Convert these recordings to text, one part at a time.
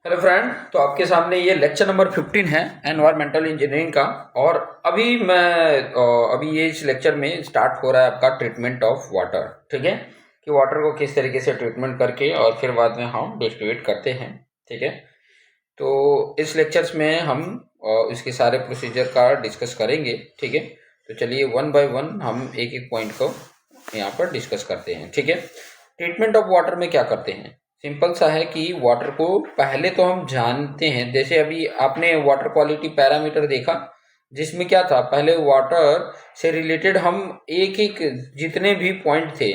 Hello friend. तो आपके सामने ये लेक्चर नंबर 15 है एनवायरमेंटल इंजीनियरिंग का। और अभी ये इस लेक्चर में स्टार्ट हो रहा है आपका ट्रीटमेंट ऑफ वाटर। ठीक है, कि वाटर को किस तरीके से ट्रीटमेंट करके और फिर बाद में हम डिस्ट्रीब्यूट करते हैं। ठीक है, तो इस लेक्चर्स में हम इसके सारे प्रोसीजर का डिस्कस करेंगे। ठीक है, तो चलिए वन बाय वन हम एक एक पॉइंट को यहाँ पर डिस्कस करते हैं। ठीक है, ट्रीटमेंट ऑफ वाटर में क्या करते हैं? सिंपल सा है कि वाटर को पहले तो हम जानते हैं। जैसे अभी आपने वाटर क्वालिटी पैरामीटर देखा, जिसमें क्या था, पहले वाटर से रिलेटेड हम एक एक जितने भी पॉइंट थे,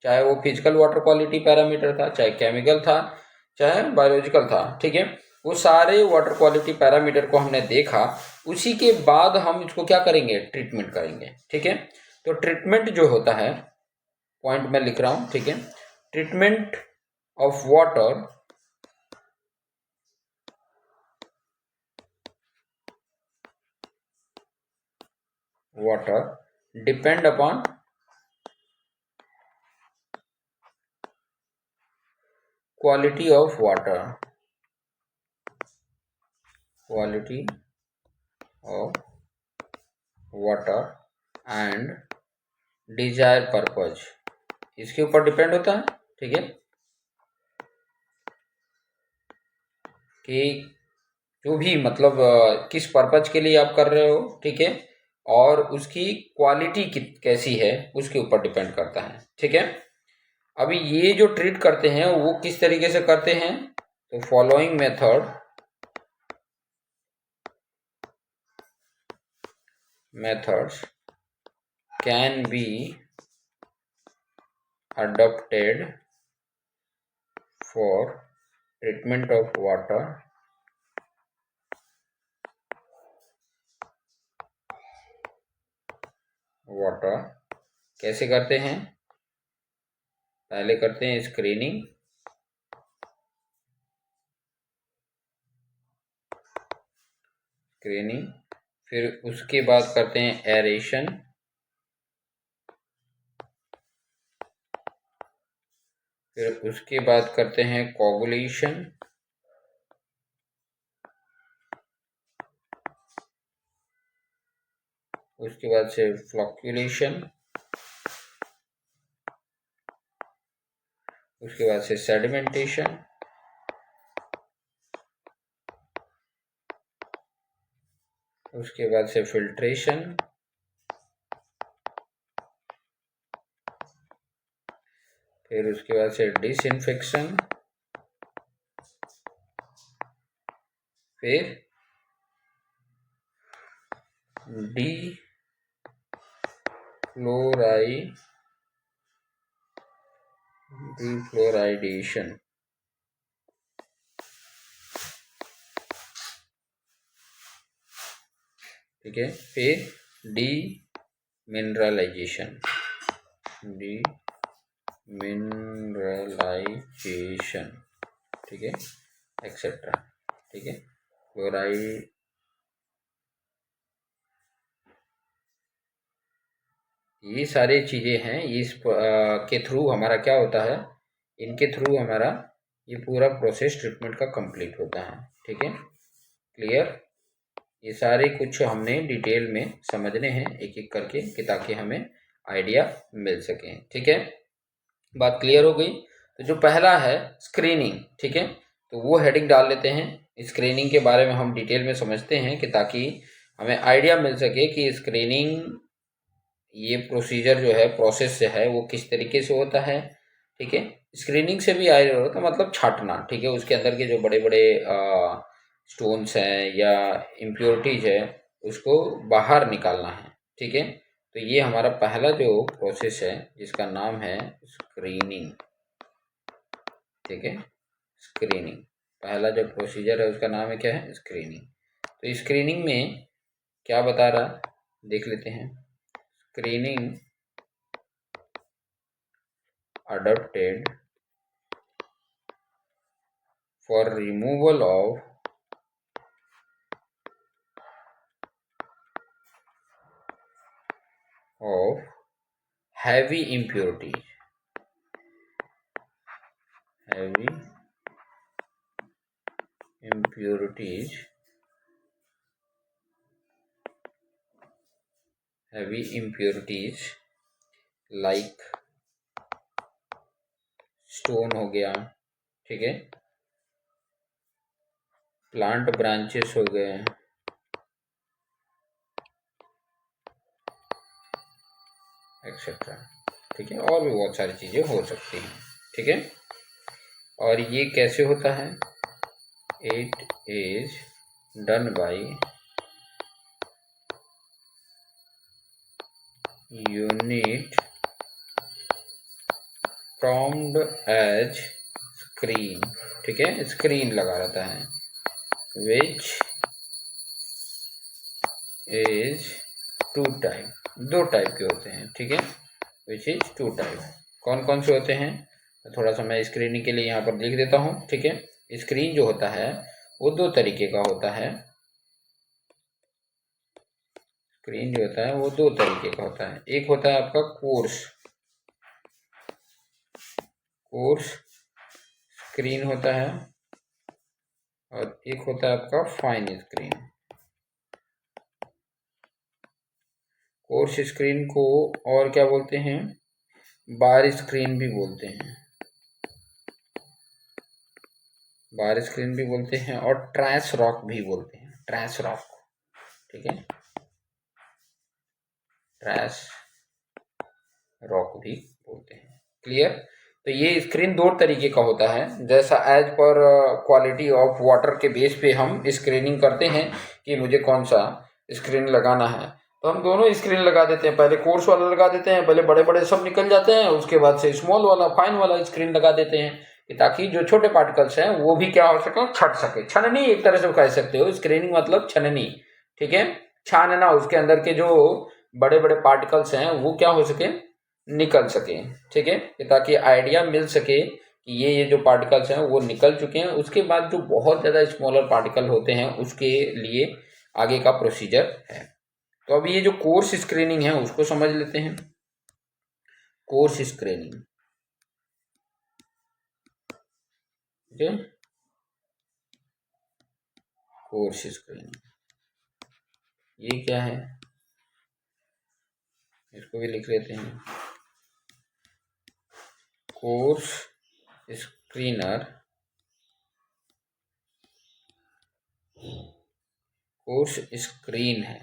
चाहे वो फिजिकल वाटर क्वालिटी पैरामीटर था, चाहे केमिकल था, चाहे बायोलॉजिकल था। ठीक है, वो सारे वाटर क्वालिटी पैरामीटर को हमने देखा। उसी के बाद हम इसको क्या करेंगे, ट्रीटमेंट करेंगे। ठीक है, तो ट्रीटमेंट जो होता है, पॉइंट में लिख रहा हूं। ठीक है, treatment of water depend upon quality of water, quality of water and desire purpose, इसके ऊपर डिपेंड होता है। ठीक है, कि जो भी मतलब किस पर्पज के लिए आप कर रहे हो। ठीक है, और उसकी क्वालिटी कैसी है, उसके ऊपर डिपेंड करता है। ठीक है, अभी ये जो ट्रीट करते हैं वो किस तरीके से करते हैं, तो following methods can be adopted for treatment of water। कैसे करते हैं? पहले करते हैं स्क्रीनिंग, फिर उसके बाद करते हैं एरेशन, फिर उसके बाद करते हैं कोगुलेशन, उसके बाद से फ्लॉक्यूलेशन, उसके बाद से सेडिमेंटेशन, उसके बाद से फिल्ट्रेशन, फिर उसके बाद से डिसइंफेक्शन, फिर डिफ्लोराइडेशन। ठीक है, फिर डी मिनरलाइजेशन, ठीक है, एक्सेट्रा। ठीक है, क्लोराइड, ये सारी चीज़ें हैं। इस के थ्रू हमारा क्या होता है, इनके थ्रू हमारा ये पूरा प्रोसेस ट्रीटमेंट का कंप्लीट होता है। ठीक है, क्लियर? ये सारे कुछ हमने डिटेल में समझने हैं एक एक करके, कि ताकि हमें आइडिया मिल सके। ठीक है, बात क्लियर हो गई। तो जो पहला है स्क्रीनिंग, ठीक है, तो वो हेडिंग डाल लेते हैं। स्क्रीनिंग के बारे में हम डिटेल में समझते हैं, कि ताकि हमें आइडिया मिल सके कि स्क्रीनिंग, ये प्रोसीजर जो है, प्रोसेस जो है, वो किस तरीके से होता है। ठीक है, स्क्रीनिंग से भी आइडिया होता है, मतलब छांटना। ठीक है, उसके अंदर के जो बड़े बड़े स्टोन्स हैं या इम्प्योरिटीज है, उसको बाहर निकालना है। ठीक है, तो ये हमारा पहला जो प्रोसेस है, जिसका नाम है स्क्रीनिंग। ठीक है, स्क्रीनिंग, पहला जो प्रोसीजर है उसका नाम है, क्या है, स्क्रीनिंग। तो स्क्रीनिंग में क्या बता रहा है, देख लेते हैं। Screening adopted for removal of heavy impurities, heavy impurities, heavy impurities like stone हो गया, ठीक है, प्लांट ब्रांचेस हो गए, एक्सेट्रा, ठीक है, और भी बहुत सारी चीज़ें हो सकती हैं, ठीक है। और ये कैसे होता है? It is done by unit termed as screen, ठीक है, स्क्रीन लगा रहता है, विच इज टू टाइप, दो टाइप के होते हैं, ठीक है, विच इज टू टाइप। कौन कौन से होते हैं? थोड़ा सा मैं स्क्रीनिंग के लिए यहाँ पर लिख देता हूँ, ठीक है। स्क्रीन जो होता है वो दो तरीके का होता है, स्क्रीन जो होता है वो दो तरीके का होता है। एक होता है आपका कोर्स स्क्रीन होता है, और एक होता है आपका फाइन स्क्रीन। कोर्स स्क्रीन को और क्या बोलते हैं? बार स्क्रीन भी बोलते हैं, बार स्क्रीन भी बोलते हैं, और ट्रेस रॉक भी बोलते हैं, ट्रेस रॉक, ठीक है, ट्रेस रॉक भी बोलते हैं। क्लियर? तो ये स्क्रीन दो तरीके का होता है, जैसा as per quality of water के बेस पे हम स्क्रीनिंग करते हैं कि मुझे कौन सा स्क्रीन लगाना है, तो हम दोनों स्क्रीन लगा देते हैं। पहले कोर्स वाला लगा देते हैं, पहले बड़े बड़े सब निकल जाते हैं, उसके बाद से स्मॉल वाला फाइन वाला स्क्रीन लगा देते हैं, कि ताकि जो छोटे पार्टिकल्स हैं वो भी क्या हो सके, छट सके। छननी एक तरह से कह सकते हो, स्क्रीनिंग मतलब छननी, ठीक है, छानना, उसके अंदर के जो बड़े बड़े पार्टिकल्स हैं वो क्या हो सके, निकल सके, ठीक है, ताकि आइडिया मिल सके कि ये जो पार्टिकल्स हैं वो निकल चुके हैं। उसके बाद जो बहुत ज़्यादा स्मॉलर पार्टिकल होते हैं उसके लिए आगे का प्रोसीजर है। तो अब ये जो कोर्स स्क्रीनिंग है उसको समझ लेते हैं। कोर्स स्क्रीनिंग, ठीक है, कोर्स स्क्रीनिंग ये क्या है, इसको भी लिख लेते हैं। कोर्स स्क्रीनर, कोर्स स्क्रीन है,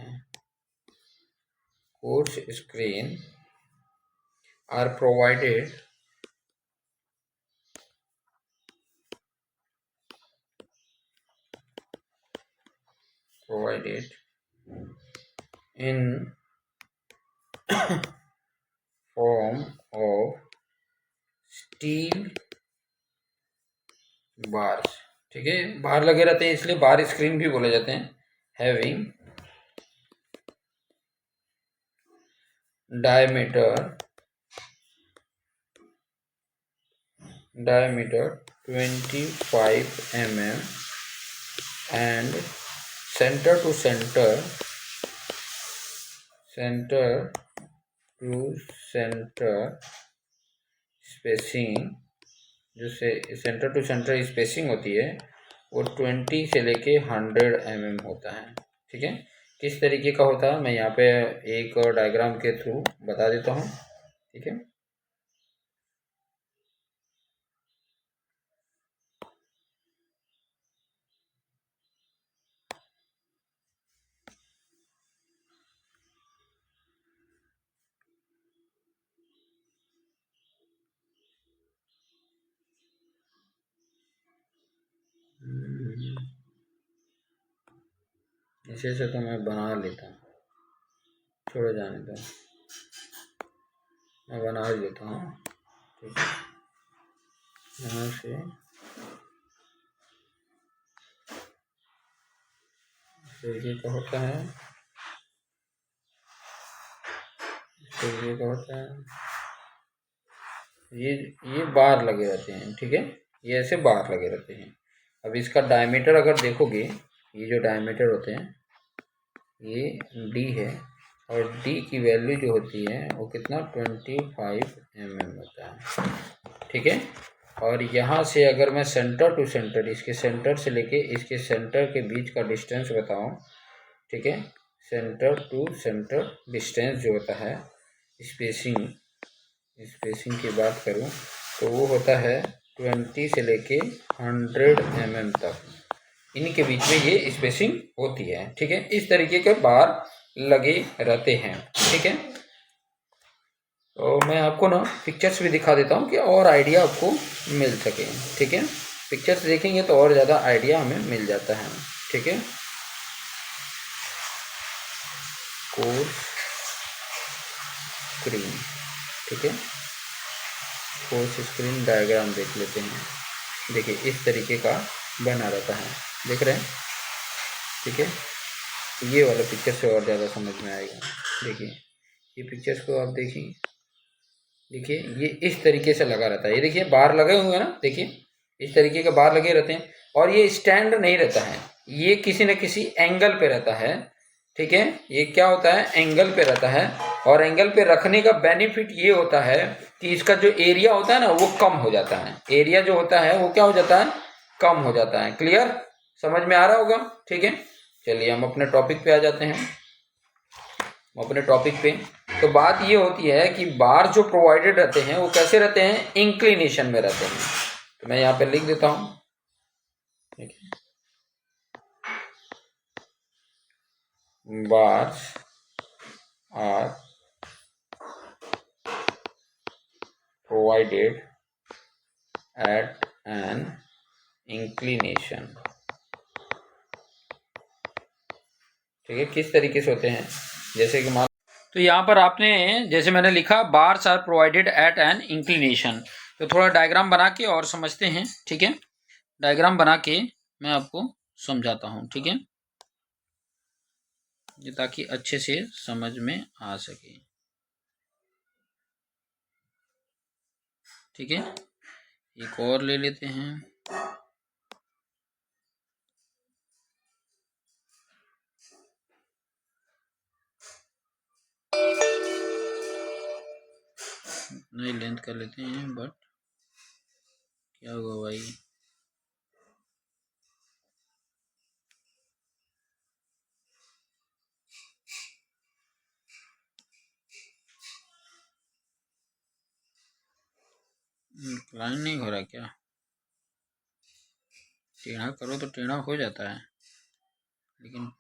coarse screen are provided in form of steel bars, ठीक है, बार लगे रहते हैं इसलिए बार स्क्रीन भी बोले जाते हैं। Having diameter 25 mm and center to center spacing, जो सेंटर टू सेंटर स्पेसिंग होती है वो 20 से लेके 100 mm होता है, ठीक है। किस तरीके का होता है मैं यहाँ पे एक डायग्राम के थ्रू बता देता हूँ, ठीक है। इसे से तो मैं बना लेता हूँ, छोड़ो जाने दो, मैं बना लेता हूँ, ठीक है। यहाँ से तरीके का होता है, तरीके का होता है, ये बार लगे रहते हैं, ठीक है, ये ऐसे बार लगे रहते हैं। अब इसका डायमीटर अगर देखोगे, ये जो डायमीटर होते हैं ये d है, और d की वैल्यू जो होती है वो कितना 25 mm होता है, ठीक है। और यहाँ से अगर मैं सेंटर टू सेंटर, इसके सेंटर से लेके इसके सेंटर के बीच का डिस्टेंस बताऊँ, ठीक है, सेंटर टू सेंटर डिस्टेंस जो होता है, स्पेसिंग की बात करूँ तो वो होता है 20 से लेके 100 mm तक, इनके बीच में ये स्पेसिंग होती है, ठीक है। इस तरीके के बार लगे रहते हैं, ठीक है। तो मैं आपको ना पिक्चर्स भी दिखा देता हूँ कि और आइडिया आपको मिल सके, ठीक है। पिक्चर्स देखेंगे तो और ज़्यादा आइडिया हमें मिल जाता है, ठीक है। कोर्स स्क्रीन, ठीक है, कोर्स स्क्रीन डायग्राम देख लेते हैं। देखिए इस तरीके का बना रहता है, देख रहे हैं, ठीक है। ये वाला पिक्चर से और ज़्यादा समझ में आएगा। देखिए ये पिक्चर्स को आप देखिए, देखिए ये इस तरीके से लगा रहता है, ये देखिए बार लगे हुए हैं ना, देखिए इस तरीके के बार लगे रहते हैं। और ये स्टैंड नहीं रहता है, ये किसी न किसी एंगल पे रहता है, ठीक है। ये क्या होता है, एंगल पे रहता है। और एंगल पे रखने का बेनिफिट ये होता है कि इसका जो एरिया होता है ना वो कम हो जाता है, एरिया जो होता है वो क्या हो जाता है, कम हो जाता है। क्लियर, समझ में आ रहा होगा, ठीक है। चलिए हम अपने टॉपिक पे आ जाते हैं, अपने टॉपिक पे। तो बात ये होती है कि बार जो प्रोवाइडेड रहते हैं वो कैसे रहते हैं, इंक्लिनेशन में रहते हैं। तो मैं यहाँ पे लिख देता हूँ, ठीक है, bars are provided at an inclination, ठीक है। किस तरीके से होते हैं, जैसे कि मान, तो यहाँ पर आपने जैसे मैंने लिखा bars are provided at an inclination, तो थोड़ा डायग्राम बना के और समझते हैं, ठीक है। डायग्राम बना के मैं आपको समझाता हूँ, ठीक है, ताकि अच्छे से समझ में आ सके, ठीक है। एक और ले लेते हैं, नई लेंथ कर लेते हैं, बट क्या होगा भाई, इंक्लाइन नहीं हो रहा क्या, टेढ़ा करो तो टेढ़ा हो जाता है, लेकिन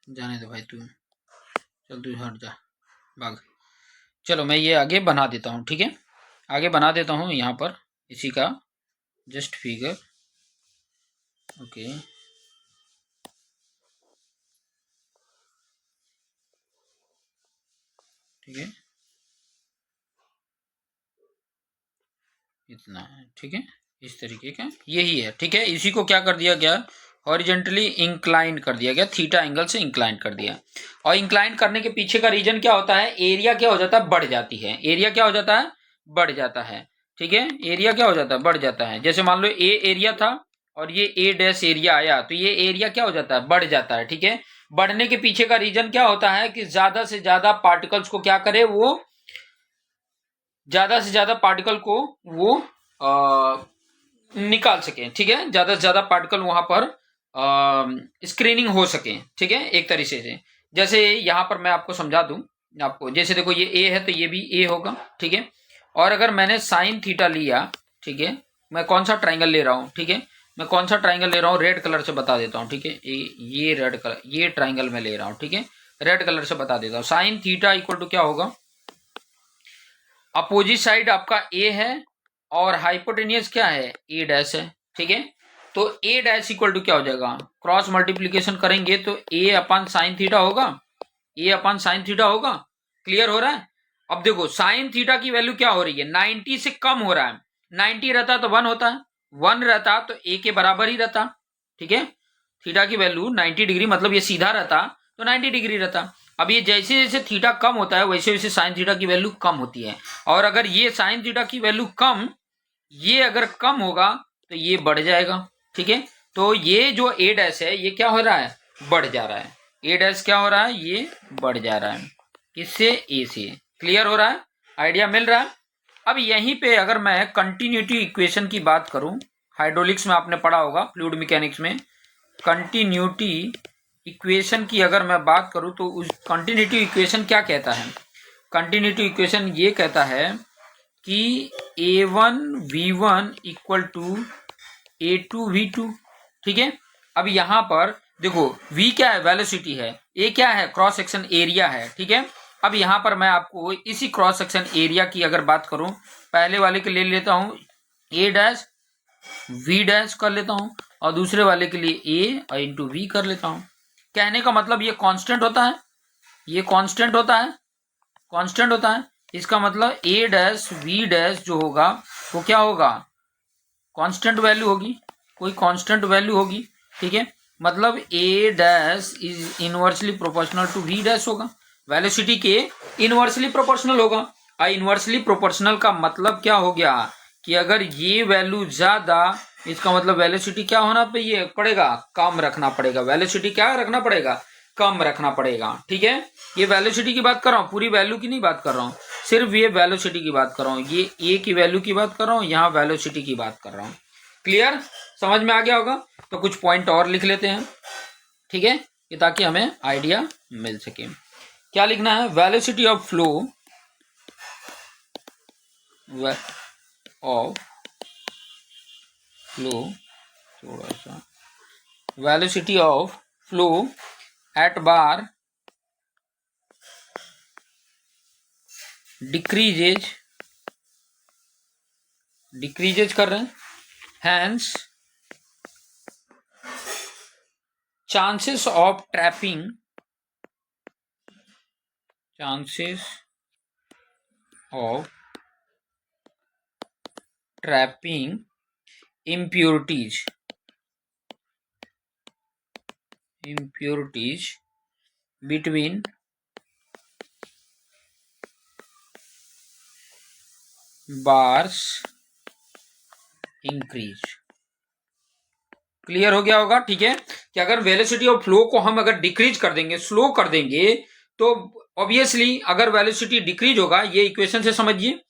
जाने दो भाई, तू चल, तू हट जा, भाग। चलो मैं ये आगे बना देता हूँ, ठीक है, आगे बना देता हूँ यहाँ पर इसी का जस्ट फिगर, ओके। ठीक है, इतना है, ठीक है, इस तरीके का यही है, ठीक है। इसी को क्या कर दिया गया, हॉरिजेंटली इंक्लाइन कर दिया गया, थीटा एंगल से इंक्लाइन कर दिया। और इंक्लाइन करने के पीछे का रीजन क्या होता है, एरिया क्या हो जाता है, बढ़ जाती है, एरिया क्या हो जाता है, बढ़ जाता है, ठीक है। एरिया क्या हो जाता है, बढ़ जाता है। जैसे मान लो ए एरिया था और ये ए डैश एरिया आया, तो ये एरिया क्या हो जाता है, बढ़ जाता है, ठीक है। बढ़ने के पीछे का रीजन क्या होता है कि ज्यादा से ज्यादा पार्टिकल्स को क्या करे, वो ज्यादा से ज्यादा पार्टिकल को वो निकाल सके, ठीक है, ज्यादा से ज्यादा पार्टिकल वहां पर स्क्रीनिंग हो सके, ठीक है, एक तरीके से। जैसे यहां पर मैं आपको समझा दूं आपको, जैसे देखो ये ए है तो ये भी ए होगा, ठीक है। और अगर मैंने साइन थीटा लिया, ठीक है, मैं कौन सा ट्राइंगल ले रहा हूँ, ठीक है, मैं कौन सा ट्राइंगल ले रहा हूँ, रेड कलर से बता देता हूँ, ठीक है। ये रेड कलर, ये ट्राइंगल में ले रहा हूँ, ठीक है, रेड कलर से बता देता हूँ। साइन थीटा इक्वल टू क्या होगा, अपोजिट साइड आपका ए है और हाइपोटेनियस क्या है, ए डैश है, ठीक है। तो ए डैश इक्वल टू क्या हो जाएगा, क्रॉस मल्टीप्लीकेशन करेंगे तो ए अपन साइन थीटा होगा, ए अपन साइन थीटा होगा। क्लियर हो रहा है। अब देखो साइन थीटा की वैल्यू क्या हो रही है, 90 से कम हो रहा है, 90 रहता तो 1 होता है, 1 रहता तो ए के बराबर ही रहता, ठीक है। थीटा की वैल्यू 90 डिग्री, मतलब ये सीधा रहता तो 90 डिग्री रहता। अब ये जैसे जैसे थीटा कम होता है वैसे वैसे साइन थीटा की वैल्यू कम होती है, और अगर ये साइन थीटा की वैल्यू कम, ये अगर कम होगा तो ये बढ़ जाएगा। ठीक है, तो ये जो ए डैश है ये क्या हो रहा है, बढ़ जा रहा है। ए डैश क्या हो रहा है, ये बढ़ जा रहा है, किससे, ए से। क्लियर हो रहा है, आइडिया मिल रहा है। अब यहीं पे अगर मैं कंटिन्यूटी इक्वेशन की बात करूं, हाइड्रोलिक्स में आपने पढ़ा होगा, फ्लूइड मैकेनिक्स में कंटिन्यूटी इक्वेशन की अगर मैं बात करूं तो उस कंटिन्यूटी इक्वेशन क्या कहता है, कंटिन्यूटी इक्वेशन ये कहता है कि a1v1 इक्वल टू a2v2। ठीक है, अब यहां पर देखो v क्या है, वेलोसिटी है, a क्या है, क्रॉस सेक्शन एरिया है। ठीक है, अब यहां पर मैं आपको इसी क्रॉस सेक्शन एरिया की अगर बात करूं, पहले वाले के लिए लेता हूं a डैश v डैश कर लेता हूं, और दूसरे वाले के लिए a इंटू v कर लेता हूं। कहने का मतलब ये कांस्टेंट होता है, ये कांस्टेंट होता है, कांस्टेंट होता है। इसका मतलब a डैश v डैश जो होगा वो क्या होगा, कांस्टेंट वैल्यू होगी, कोई कांस्टेंट वैल्यू होगी। ठीक है, मतलब a dash is inversely proportional to v dash होगा, वेलोसिटी के इनवर्सली प्रोपोर्शनल होगा। इनवर्सली प्रोपोर्शनल का मतलब क्या हो गया कि अगर ये वैल्यू ज्यादा, इसका मतलब वेलोसिटी क्या होना पड़ेगा, कम रखना पड़ेगा। वेलोसिटी क्या रखना पड़ेगा, कम रखना पड़ेगा। ठीक है, ये वेलोसिटी की बात कर रहा हूँ, पूरी वैल्यू की नहीं बात कर रहा हूँ, सिर्फ ये वेलोसिटी की बात कर रहा हूँ, ये ए की वैल्यू की बात कर रहा हूँ, यहाँ वेलोसिटी की बात कर रहा हूँ। क्लियर, समझ में आ गया होगा। तो कुछ पॉइंट और लिख लेते हैं। ठीक है, ये ताकि हमें आइडिया मिल सके। क्या लिखना है, velocity of flow of flow, थोड़ा सा, velocity of flow at bar decreases कर रहे हैं, hence chances of trapping impurities between bars increase। Clear हो गया होगा। ठीक है, कि अगर वेलोसिटी ऑफ फ्लो को हम अगर डिक्रीज कर देंगे, स्लो कर देंगे, तो ऑब्वियसली अगर वेलोसिटी डिक्रीज होगा, ये इक्वेशन से समझिए,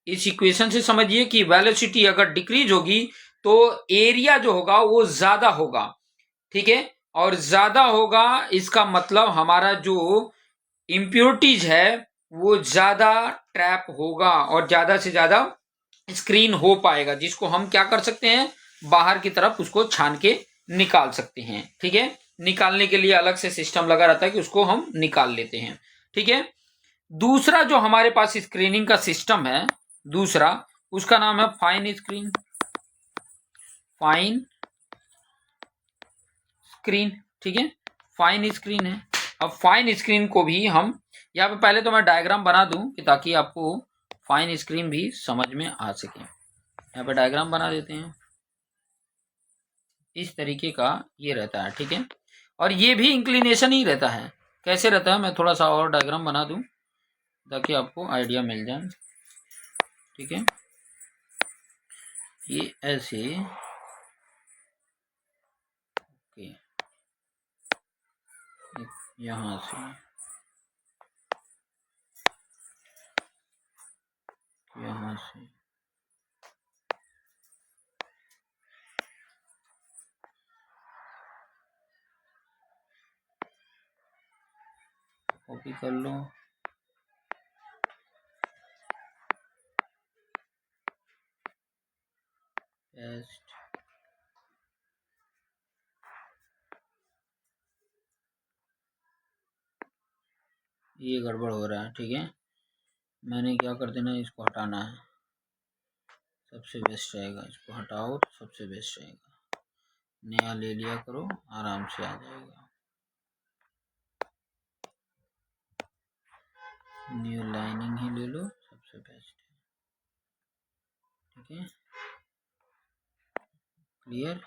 इस इक्वेशन से समझिए कि वेलोसिटी अगर डिक्रीज होगी तो एरिया जो होगा वो ज्यादा होगा। ठीक है, और ज्यादा होगा इसका मतलब हमारा जो इम्प्योरिटीज है वो ज्यादा ट्रैप होगा और ज्यादा से ज्यादा स्क्रीन हो पाएगा, जिसको हम क्या कर सकते हैं, बाहर की तरफ उसको छान के निकाल सकते हैं। ठीक है, निकालने के लिए अलग से सिस्टम लगा रहता है कि उसको हम निकाल लेते हैं। ठीक है, दूसरा जो हमारे पास स्क्रीनिंग का सिस्टम है, दूसरा उसका नाम है फाइन स्क्रीन, फाइन स्क्रीन। ठीक है, फाइन स्क्रीन है। अब फाइन स्क्रीन को भी हम यहाँ पे, पहले तो मैं डायग्राम बना दूं कि ताकि आपको फाइन स्क्रीन भी समझ में आ सके। यहाँ पे डायग्राम बना देते हैं, इस तरीके का ये रहता है। ठीक है, और ये भी इंक्लिनेशन ही रहता है। कैसे रहता है, मैं थोड़ा सा और डायग्राम बना दूं ताकि आपको आइडिया मिल जाए। ठीक है, ये ऐसे, ओके, यहाँ से यहाँ से कॉपी कर लो, पेस्ट, ये गड़बड़ हो रहा है। ठीक है, मैंने क्या कर देना है, इसको हटाना है, सबसे बेस्ट रहेगा, इसको हटाओ तो सबसे बेस्ट रहेगा। नया ले लिया करो, आराम से आ जाएगा। न्यू लाइनिंग ही ले लो, सबसे बेस्ट है। ठीक है, क्लियर,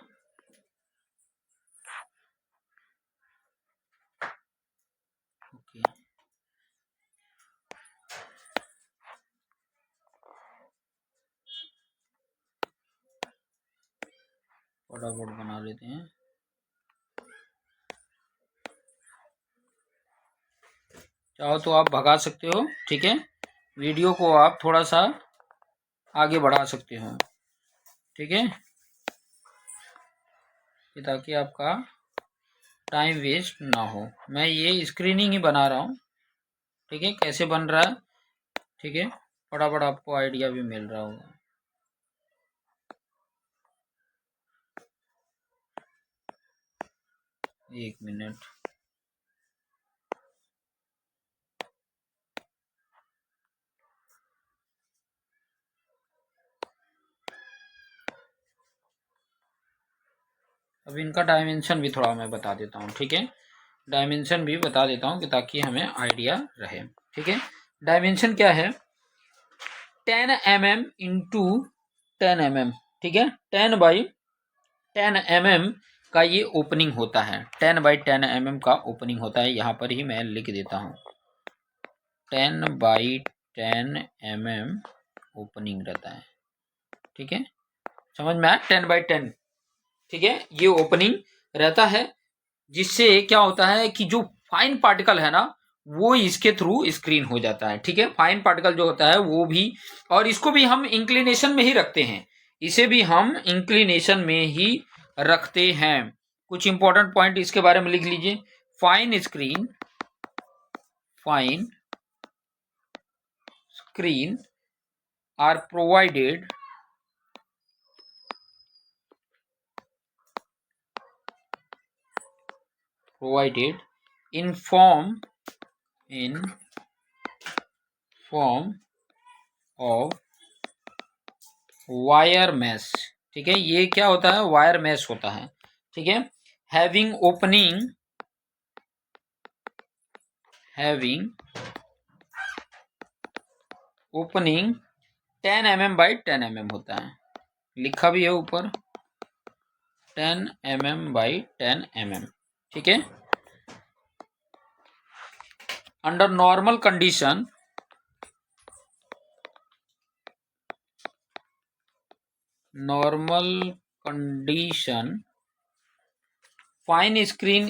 ओके। फटाफट बना लेते हैं। चाहो तो आप भगा सकते हो, ठीक है, वीडियो को आप थोड़ा सा आगे बढ़ा सकते हो, ठीक है, ताकि आपका टाइम वेस्ट ना हो। मैं ये स्क्रीनिंग ही बना रहा हूँ, ठीक है, कैसे बन रहा है, ठीक है, फटाफट आपको आइडिया भी मिल रहा होगा। एक मिनट। अब इनका डायमेंशन भी थोड़ा मैं बता देता हूँ, ठीक है, डायमेंशन भी बता देता हूँ कि ताकि हमें आइडिया रहे, ठीक है। डायमेंशन क्या है, 10 mm इंटू 10 mm, ठीक है, 10 by 10 mm का ये ओपनिंग होता है, 10 by 10 mm का ओपनिंग होता है। यहाँ पर ही मैं लिख देता हूँ, 10 by 10 mm ओपनिंग रहता है, ठीक है, समझ में आया, 10 by 10, ठीक है, ये ओपनिंग रहता है, जिससे क्या होता है कि जो फाइन पार्टिकल है ना वो इसके थ्रू स्क्रीन हो जाता है, ठीक है, फाइन पार्टिकल जो होता है वो भी, और इसको भी हम इंक्लिनेशन में ही रखते हैं, इसे भी हम इंक्लिनेशन में ही रखते हैं। कुछ इंपॉर्टेंट पॉइंट इसके बारे में लिख लीजिए। Fine screen are provided in form of wire mesh, ठीक है, ये क्या होता है, वायर मैश होता है, ठीक है, having opening 10 mm by 10 mm होता है, लिखा भी है ऊपर 10 mm by 10 mm, ठीक है। Under normal condition fine screen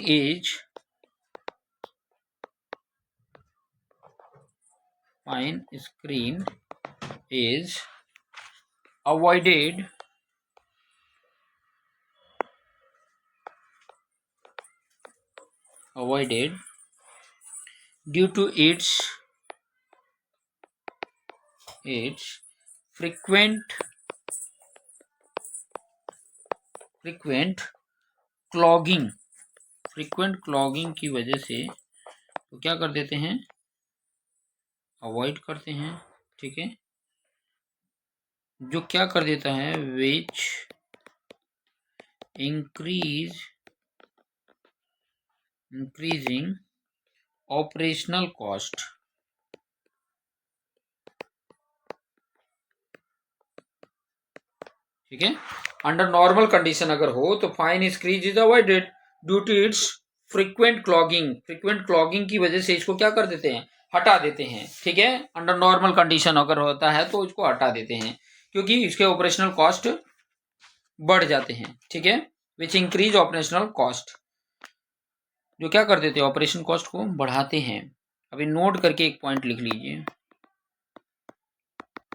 is avoided due to its frequent clogging की वजह से तो क्या कर देते हैं, अवॉइड करते हैं, ठीक है, जो क्या कर देता है, विच इंक्रीजिंग ऑपरेशनल कॉस्ट, ठीक है। अंडर नॉर्मल कंडीशन अगर हो तो fine screens is avoided due to its frequent clogging की वजह से इसको क्या कर देते हैं, हटा देते हैं, ठीक है, अंडर नॉर्मल कंडीशन अगर होता है तो इसको हटा देते हैं, क्योंकि इसके ऑपरेशनल कॉस्ट बढ़ जाते हैं, ठीक है, विच इंक्रीज ऑपरेशनल कॉस्ट, जो क्या कर देते हैं, ऑपरेशन कॉस्ट को बढ़ाते हैं। अभी नोट करके एक पॉइंट लिख लीजिए,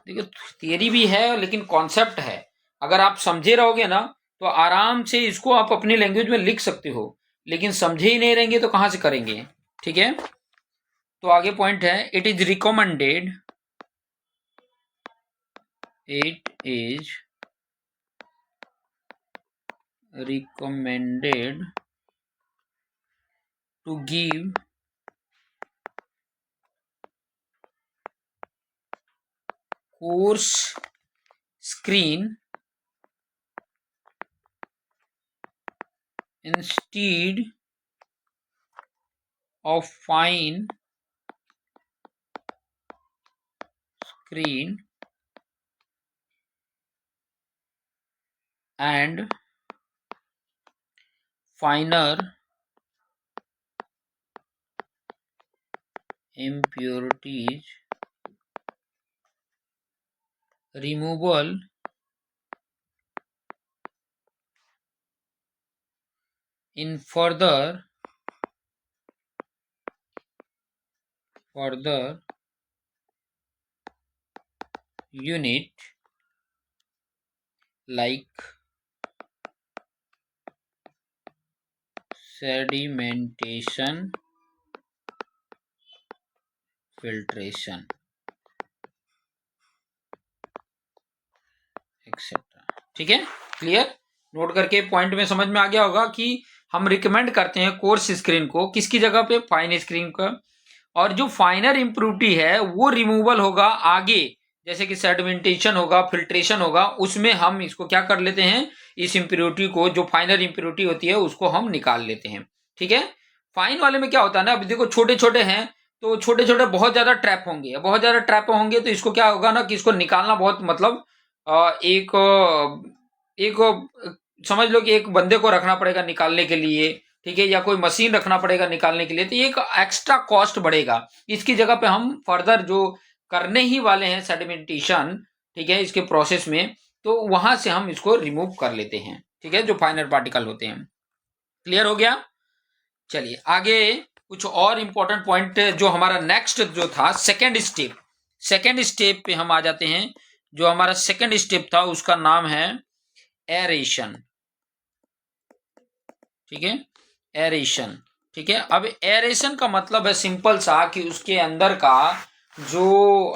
देखिए थियरी भी है लेकिन कॉन्सेप्ट है, अगर आप समझे रहोगे ना तो आराम से इसको आप अपनी लैंग्वेज में लिख सकते हो, लेकिन समझे ही नहीं रहेंगे तो कहां से करेंगे, ठीक है। तो आगे पॉइंट है, it is recommended to give coarse screen instead of fine screen and finer impurities removal in further unit like sedimentation, filtration, etcetera. ठीक है, क्लियर? नोट करके पॉइंट में समझ में आ गया होगा कि हम रिकमेंड करते हैं कोर्स स्क्रीन को किसकी जगह पे, फाइन स्क्रीन का। और जो फाइनर इम्प्रूविटी है वो रिमूवल होगा आगे, जैसे कि सेडिमेंटेशन होगा, फिल्ट्रेशन होगा, उसमें हम इसको क्या कर लेते हैं, इस इम्प्योरिटी को, जो फाइनर इम्प्योरिटी होती है उसको हम निकाल लेते हैं। ठीक है, फाइन वाले में क्या होता है ना, अभी देखो छोटे छोटे हैं तो छोटे छोटे बहुत ज्यादा ट्रैप होंगे, बहुत ज्यादा ट्रैप होंगे तो इसको क्या होगा ना कि इसको निकालना बहुत मतलब एक समझ लो कि एक बंदे को रखना पड़ेगा निकालने के लिए, ठीक है, या कोई मशीन रखना पड़ेगा निकालने के लिए, तो ये एक एक्स्ट्रा कॉस्ट बढ़ेगा। इसकी जगह पे हम फर्दर जो करने ही वाले हैं सेडिमेंटेशन, ठीक है, इसके प्रोसेस में, तो वहां से हम इसको रिमूव कर लेते हैं। ठीक है, जो फाइनल पार्टिकल होते हैं। क्लियर हो गया? चलिए आगे कुछ और इंपॉर्टेंट पॉइंट, जो हमारा नेक्स्ट जो था सेकेंड स्टेप पे हम आ जाते हैं। जो हमारा सेकेंड स्टेप था उसका नाम है एरेशन। ठीक है, एरेशन। ठीक है, अब एरेशन का मतलब है सिंपल सा कि उसके अंदर का जो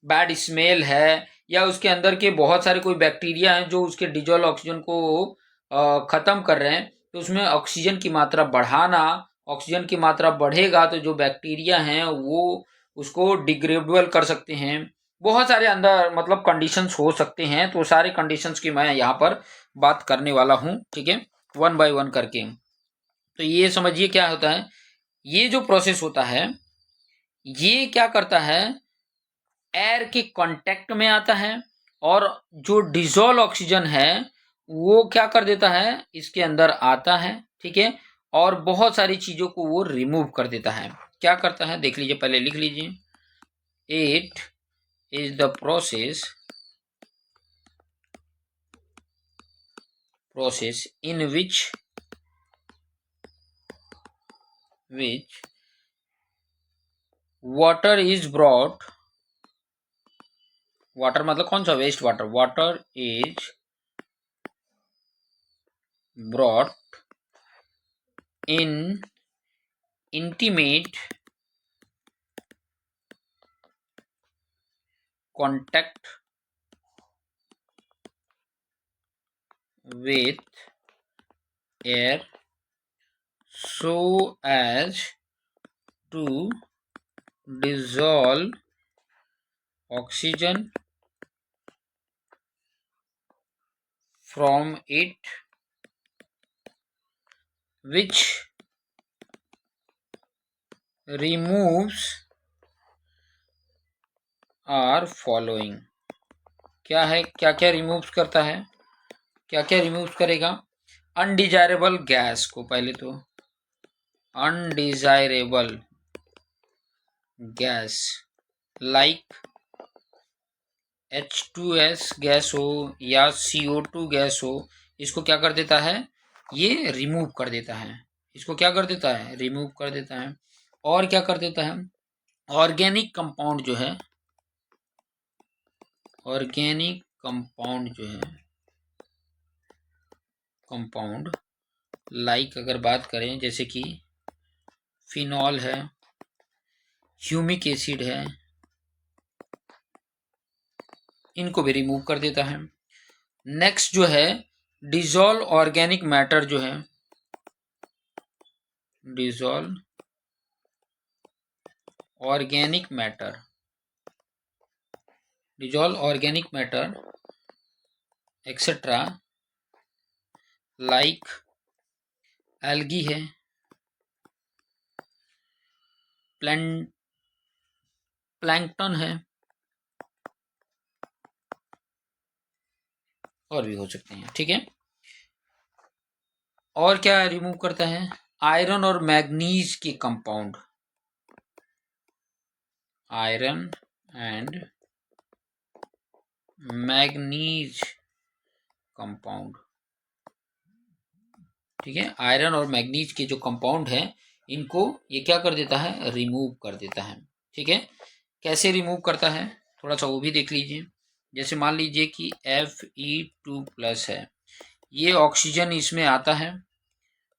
बैड स्मेल है, या उसके अंदर के बहुत सारे कोई बैक्टीरिया हैं जो उसके डिजोल्व ऑक्सीजन को खत्म कर रहे हैं, तो उसमें ऑक्सीजन की मात्रा बढ़ाना। ऑक्सीजन की मात्रा बढ़ेगा तो जो बैक्टीरिया हैं वो उसको डिग्रेडेबल कर सकते हैं। बहुत सारे अंदर मतलब कंडीशंस हो सकते हैं, तो सारे कंडीशंस की मैं यहाँ पर बात करने वाला हूँ। ठीक है, वन बाय वन करके। तो ये समझिए क्या होता है, ये जो प्रोसेस होता है ये क्या करता है, एयर के कांटेक्ट में आता है और जो डिजोल्व ऑक्सीजन है वो क्या कर देता है, इसके अंदर आता है। ठीक है, और बहुत सारी चीजों को वो रिमूव कर देता है। क्या करता है देख लीजिए, पहले लिख लीजिए, it is the process in which water is brought, water मतलब कौन सा, waste water, water is brought in intimate contact with air so as to dissolve oxygen from it, which removes are following। क्या है, क्या क्या remove करता है, क्या क्या रिमूव करेगा, अनडिजायरेबल गैस को, पहले तो undesirable gas like H2S gas हो या CO2 गैस हो, इसको क्या कर देता है, ये रिमूव कर देता है। इसको क्या कर देता है, रिमूव कर देता है। और क्या कर देता है, ऑर्गेनिक कंपाउंड जो है, ऑर्गेनिक कंपाउंड जो है, कंपाउंड लाइक अगर बात करें जैसे कि फिनॉल है, ह्यूमिक एसिड है, इनको भी रिमूव कर देता है। नेक्स्ट जो है डिजोल्व ऑर्गेनिक मैटर जो है, dissolve organic matter, dissolve organic matter etcetera like algae है, प्लैंकटन है, और भी हो सकते हैं। ठीक है, और क्या रिमूव करता है, आयरन और मैग्नीज के compound, iron and manganese compound, ठीक है। आयरन और मैग्नीज के जो कंपाउंड हैं इनको ये क्या कर देता है, रिमूव कर देता है। ठीक है, कैसे रिमूव करता है थोड़ा सा वो भी देख लीजिए। जैसे मान लीजिए कि Fe2+ है, ये ऑक्सीजन इसमें आता है,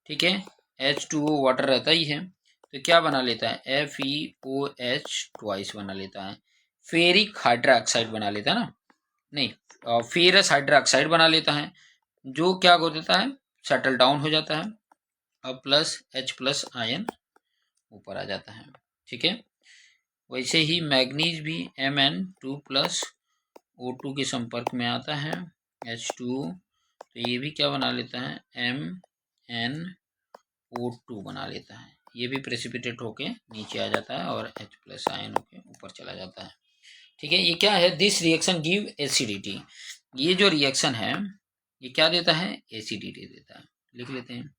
ठीक है, H2O वाटर रहता ही है, तो क्या बना लेता है, FeOH ट्वाइस बना लेता है, फेरिक हाइड्रोक्साइड बना लेता है ना, नहीं फेरस हाइड्रोक्साइड बना लेता है, जो क्या हो देता है, सेटल डाउन हो जाता है, अब H+ आयन ऊपर आ जाता है। ठीक है, वैसे ही मैग्नीज भी Mn2+O2 के संपर्क में आता है, H2O, तो ये भी क्या बना लेता है, MnO2 बना लेता है, ये भी प्रेसिपिटेट होके नीचे आ जाता है और H+ आयन होके ऊपर चला जाता है। ठीक है, ये क्या है, दिस रिएक्शन गिव एसिडिटी, ये जो रिएक्शन है ये क्या देता है, एसिडिटी देता है। लिख लेते हैं,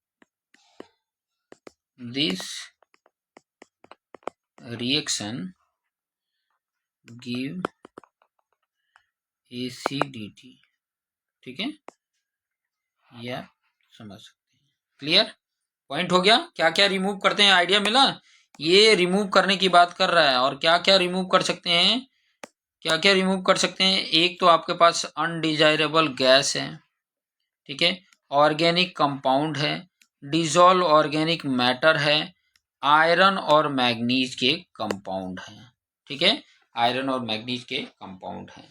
दिस रिएक्शन गिव एसिडिटी। ठीक है, ये आप समझ सकते हैं। क्लियर पॉइंट हो गया, क्या क्या रिमूव करते हैं, आइडिया मिला। ये रिमूव करने की बात कर रहा है, और क्या क्या रिमूव कर सकते हैं, क्या क्या रिमूव कर सकते हैं, एक तो आपके पास अनडिजायरेबल गैस है, ठीक है, ऑर्गेनिक कंपाउंड है, डिजोल्व ऑर्गेनिक मैटर है, आयरन और मैग्नीज के कंपाउंड हैं। ठीक है, आयरन और मैग्नीज के कंपाउंड हैं,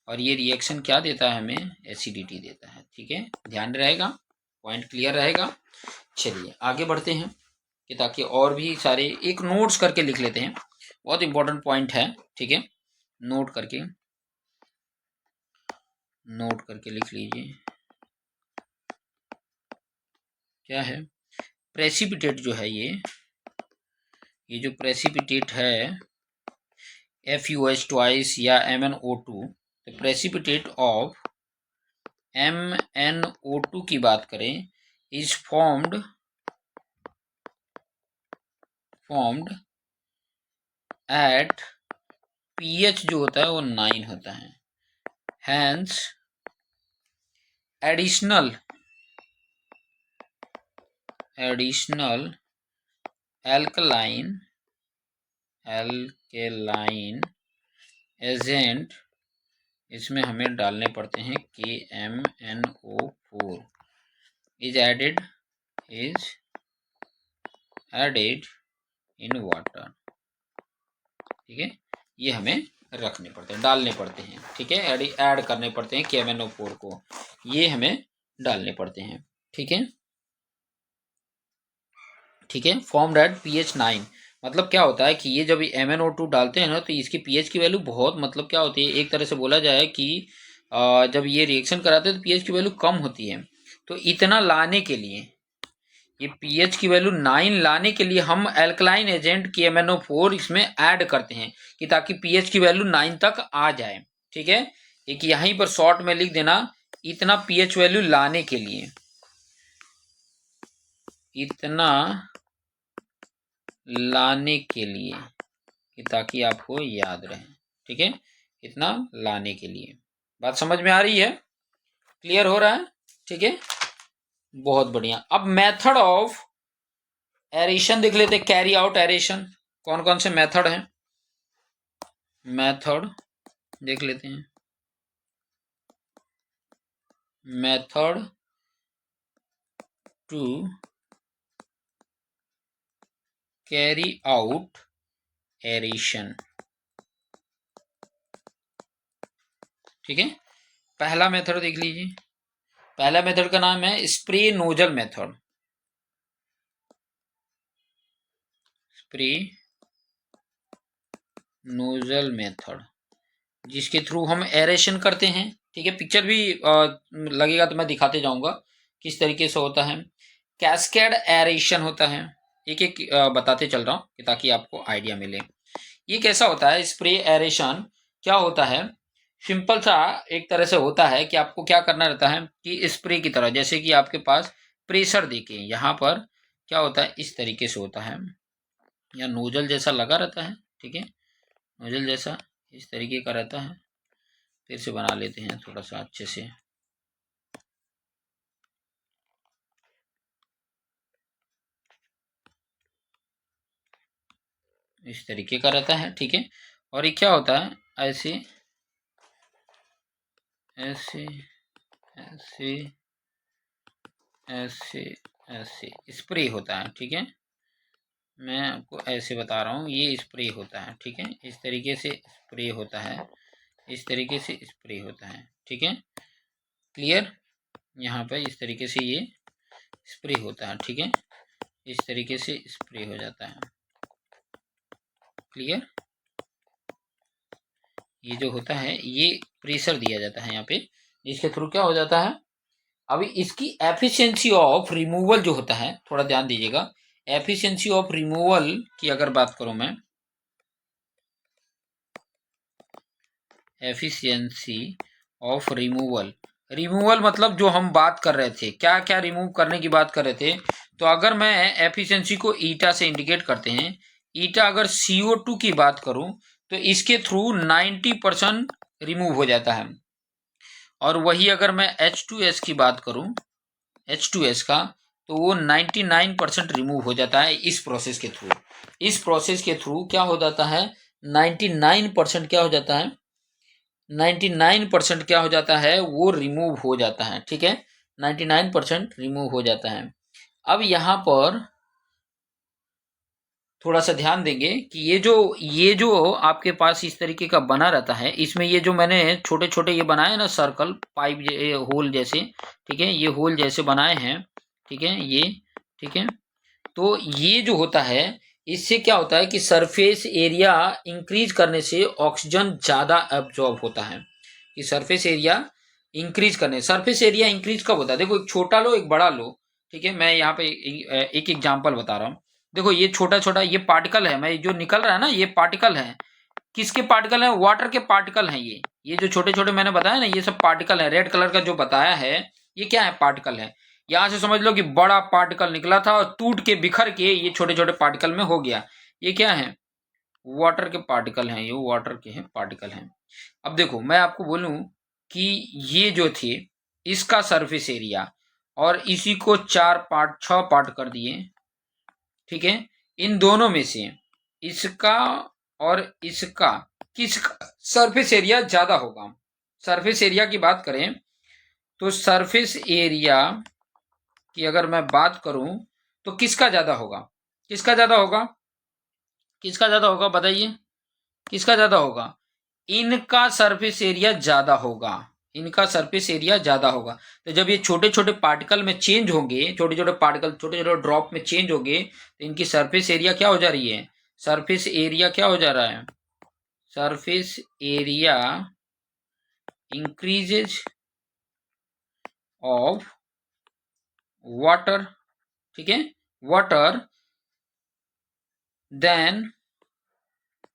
और ये रिएक्शन क्या देता है, हमें एसिडिटी देता है। ठीक है, ध्यान रहेगा, पॉइंट क्लियर रहेगा। चलिए आगे बढ़ते हैं कि ताकि और भी सारे एक नोट्स करके लिख लेते हैं, बहुत इंपॉर्टेंट पॉइंट है। ठीक है, नोट करके लिख लीजिए। क्या है, प्रेसिपिटेट जो है, ये जो प्रेसिपिटेट है FeOH ट्वाइस या MnO2, तो प्रेसिपिटेट ऑफ MnO2 की बात करें, इज फॉर्म्ड एट pH जो होता है वो 9 होता है, हैंस एडिशनल एल्कलाइन एजेंट इसमें हमें डालने पड़ते हैं, KMnO4 is added in water. ठीक है, ये हमें रखने पड़ते हैं, डालने पड़ते हैं। ठीक है, ऐड करने पड़ते हैं KMnO4 को, ये हमें डालने पड़ते हैं। ठीक है, ठीक है, फॉर्म्ड एट pH 9, मतलब क्या होता है कि ये जब MnO2 डालते हैं ना, तो इसकी pH की वैल्यू बहुत, मतलब क्या होती है, एक तरह से बोला जाए कि जब ये रिएक्शन कराते हैं तो pH की वैल्यू कम होती है, तो इतना लाने के लिए, ये pH की वैल्यू 9 लाने के लिए हम एल्कलाइन एजेंट KMnO4 इसमें ऐड करते हैं, कि ताकि pH की वैल्यू 9 तक आ जाए। ठीक है, एक यहीं पर शॉर्ट में लिख देना, इतना pH वैल्यू लाने के लिए, इतना लाने के लिए, कि ताकि आपको याद रहे। ठीक है, इतना लाने के लिए, बात समझ में आ रही है, क्लियर हो रहा है। ठीक है, बहुत बढ़िया। अब मेथड ऑफ एरेशन देख लेते हैं, कैरी आउट एरेशन, कौन कौन से मेथड हैं, मेथड देख लेते हैं, method to carry out aeration. ठीक है, पहला मेथड देख लीजिए, पहला मेथड का नाम है spray nozzle method, spray nozzle method, जिसके थ्रू हम एरेशन करते हैं। ठीक है, पिक्चर भी लगेगा तो मैं दिखाते जाऊंगा किस तरीके से होता है। कैस्केड एरेशन होता है, एक एक बताते चल रहा हूँ ताकि आपको आइडिया मिले। ये कैसा होता है, स्प्रे एरेशन क्या होता है, सिंपल सा एक तरह से होता है कि आपको क्या करना रहता है कि स्प्रे की तरह, जैसे कि आपके पास प्रेशर देके यहाँ पर क्या होता है, इस तरीके से होता है, या नोजल जैसा लगा रहता है। ठीक है, नोजल जैसा इस तरीके का रहता है, फिर से बना लेते हैं थोड़ा सा अच्छे से। इस तरीके का रहता है, ठीक है। और ये क्या होता है, ऐसे ऐसे ऐसे ऐसे ऐसे स्प्रे होता है, ठीक है। मैं आपको ऐसे बता रहा हूँ, ये स्प्रे होता है, ठीक है। इस तरीके से स्प्रे होता है, इस तरीके से स्प्रे होता है, ठीक है। क्लियर। यहाँ पे इस तरीके से ये स्प्रे होता है, ठीक है। इस तरीके से स्प्रे हो जाता है। क्लियर। ये जो होता है ये प्रेशर दिया जाता है यहाँ पे, जिसके थ्रू क्या हो जाता है। अभी इसकी एफिशिएंसी ऑफ रिमूवल जो होता है, थोड़ा ध्यान दीजिएगा। एफिशिएंसी ऑफ रिमूवल की अगर बात करूं मैं, एफिशिएंसी ऑफ रिमूवल, रिमूवल मतलब जो हम बात कर रहे थे, क्या क्या रिमूव करने की बात कर रहे थे। तो अगर मैं एफिशिएंसी को ईटा से इंडिकेट करते हैं, ईटा अगर CO2 की बात करूं तो इसके थ्रू 90% रिमूव हो जाता है। और वही अगर मैं H2S की बात करूं, H2S का, तो वो 99% रिमूव हो जाता है इस प्रोसेस के थ्रू। इस प्रोसेस के थ्रू क्या हो जाता है, 99% क्या हो जाता है, 99% क्या हो जाता है, वो रिमूव हो जाता है, ठीक है। 99% रिमूव हो जाता है। अब यहाँ पर थोड़ा सा ध्यान देंगे कि ये जो आपके पास इस तरीके का बना रहता है, इसमें ये जो मैंने छोटे छोटे ये बनाए ना सर्कल पाइप होल जैसे, ठीक है, ये होल जैसे बनाए हैं, ठीक है, ये, ठीक है। तो ये जो होता है, इससे क्या होता है कि सरफेस एरिया इंक्रीज करने से ऑक्सीजन ज़्यादा एब्जॉर्ब होता है। कि सरफेस एरिया इंक्रीज करने, सरफेस एरिया इंक्रीज कब होता है, देखो एक छोटा लो एक बड़ा लो, ठीक है। मैं यहाँ पे एक एग्जांपल बता रहा हूँ। देखो ये छोटा छोटा ये पार्टिकल है, मैं जो निकल रहा है ना ये पार्टिकल है, किसके पार्टिकल है, वाटर के पार्टिकल हैं ये जो छोटे छोटे मैंने बताया ना ये सब पार्टिकल है। रेड कलर का जो बताया है ये क्या है, पार्टिकल है। यहां से समझ लो कि बड़ा पार्टिकल निकला था और टूट के बिखर के ये छोटे छोटे पार्टिकल में हो गया। ये क्या है, वाटर के पार्टिकल हैं, ये वाटर के हैं पार्टिकल हैं। अब देखो मैं आपको बोलूं कि ये जो थे इसका सरफेस एरिया, और इसी को 4 पार्ट 6 पार्ट कर दिए, ठीक है। इन दोनों में से इसका और इसका किसका सरफेस एरिया ज्यादा होगा। सरफेस एरिया की बात करें तो सरफेस एरिया की अगर मैं बात करूं तो किसका ज्यादा होगा, किसका ज्यादा होगा, किसका ज्यादा होगा बताइए, किसका ज्यादा होगा। इनका सरफेस एरिया ज्यादा होगा, इनका सरफेस एरिया ज्यादा होगा। तो जब ये छोटे छोटे पार्टिकल में चेंज होंगे, छोटे छोटे पार्टिकल छोटे छोटे ड्रॉप में चेंज होंगे, तो इनकी सरफेस एरिया क्या हो जा रही है, सरफेस एरिया क्या हो जा रहा है, surface area increases of water, ठीक है, वाटर देन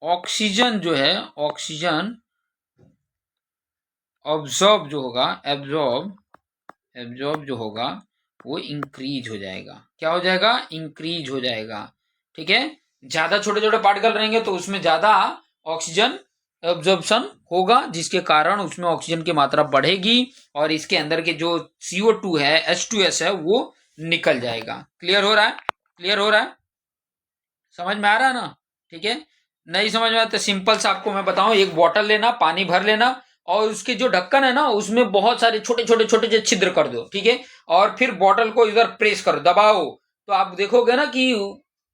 ऑक्सीजन जो है, ऑक्सीजन ऑब्जॉर्ब जो होगा, एब्जॉर्ब जो होगा वो इंक्रीज हो जाएगा। क्या हो जाएगा, इंक्रीज हो जाएगा, ठीक है। ज्यादा छोटे छोटे पार्टिकल रहेंगे तो उसमें ज्यादा ऑक्सीजन एब्जॉर्प्शन होगा, जिसके कारण उसमें ऑक्सीजन की मात्रा बढ़ेगी और इसके अंदर के जो CO2 है, H2S है, वो निकल जाएगा। क्लियर हो रहा है, क्लियर हो रहा है, समझ में आ रहा है ना, ठीक है। नहीं समझ में आता तो सिंपल सा आपको मैं बताऊं, एक बॉटल लेना, पानी भर लेना, और उसके जो ढक्कन है ना उसमें बहुत सारे छोटे छोटे छोटे से छिद्र कर दो, ठीक है। और फिर बॉटल को इधर प्रेस करो, दबाओ, तो आप देखोगे ना कि